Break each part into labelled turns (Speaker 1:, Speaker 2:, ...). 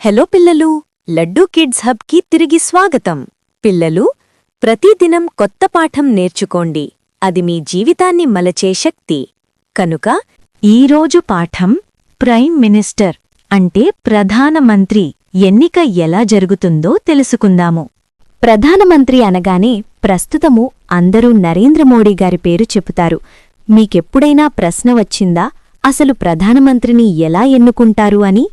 Speaker 1: Hello పిల్లలు, laddu kids హబ్కి తిరిగి స్వాగతం. పిల్లలు, ప్రతిదినం కొత్త పాఠం నేర్చుకోండి. అది మీ జీవితాన్ని మలచే శక్తి. కనుక ఈరోజు పాఠం ప్రైమ్ మినిస్టర్ అంటే ప్రధానమంత్రి ఎన్నిక ఎలా జరుగుతుందో తెలుసుకుందాము. ప్రధానమంత్రి అనగానే ప్రస్తుతము అందరూ నరేంద్ర మోడీ గారి పేరు చెబుతారు. మీకెప్పుడైనా ప్రశ్న వచ్చిందా, అసలు ప్రధానమంత్రిని ఎలా ఎన్నుకుంటారు అని?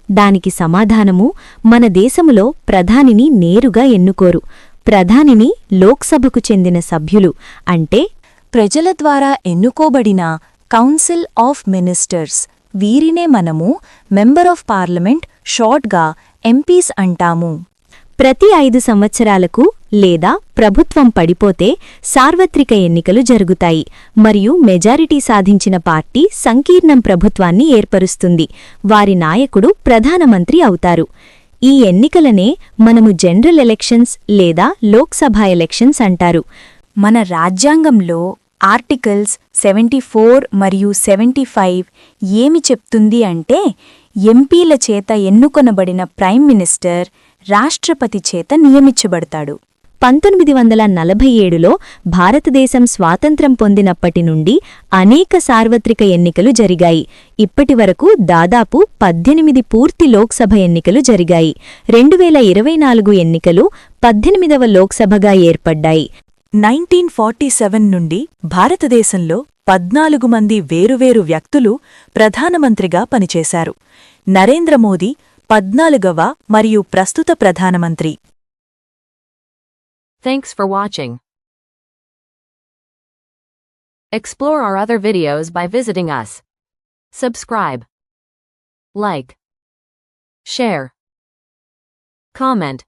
Speaker 1: దానికి సమాధానము, మన దేశములో ప్రధానిని నేరుగా ఎన్నుకోరు. ప్రధానిని లోక్సభకు చెందిన సభ్యులు అంటే ప్రజల ద్వారా ఎన్నుకోబడిన కౌన్సిల్ ఆఫ్ మినిస్టర్స్, వీరినే మనము మెంబర్ ఆఫ్ పార్లమెంట్, షార్ట్గా ఎంపీస్ అంటాము. ప్రతి 5 సంవత్సరాలకు లేదా ప్రభుత్వం పడిపోతే సార్వత్రిక ఎన్నికలు జరుగుతాయి మరియు మెజారిటీ సాధించిన పార్టీ సంకీర్ణం ప్రభుత్వాన్ని ఏర్పరుస్తుంది. వారి నాయకుడు ప్రధానమంత్రి అవుతారు. ఈ ఎన్నికలనే మనము జనరల్ ఎలక్షన్స్ లేదా లోక్సభ ఎలక్షన్స్ అంటారు. మన రాజ్యాంగంలో ఆర్టికల్స్ 74 మరియు 75 ఏమి చెప్తుంది అంటే, ఎంపీల చేత ఎన్నుకొనబడిన ప్రైమ్ మినిస్టర్ రాష్ట్రపతి చేత నియమించబడతాడు. 1947లో భారతదేశం స్వాతంత్ర్యం పొందినప్పటి నుండి అనేక సార్వత్రిక ఎన్నికలు జరిగాయి. ఇప్పటివరకు దాదాపు 18 పూర్తి లోక్సభ ఎన్నికలు జరిగాయి. 2024 ఎన్నికలు 18వ లోక్సభగా ఏర్పడ్డాయి. 1947 నుండి భారతదేశంలో 14 మంది వేరువేరు వ్యక్తులు ప్రధానమంత్రిగా పనిచేశారు. నరేంద్ర మోదీ 14వ మరియు ప్రస్తుత ప్రధానమంత్రి.
Speaker 2: Thanks for watching. Explore our other videos by visiting us. Subscribe, like, share, comment.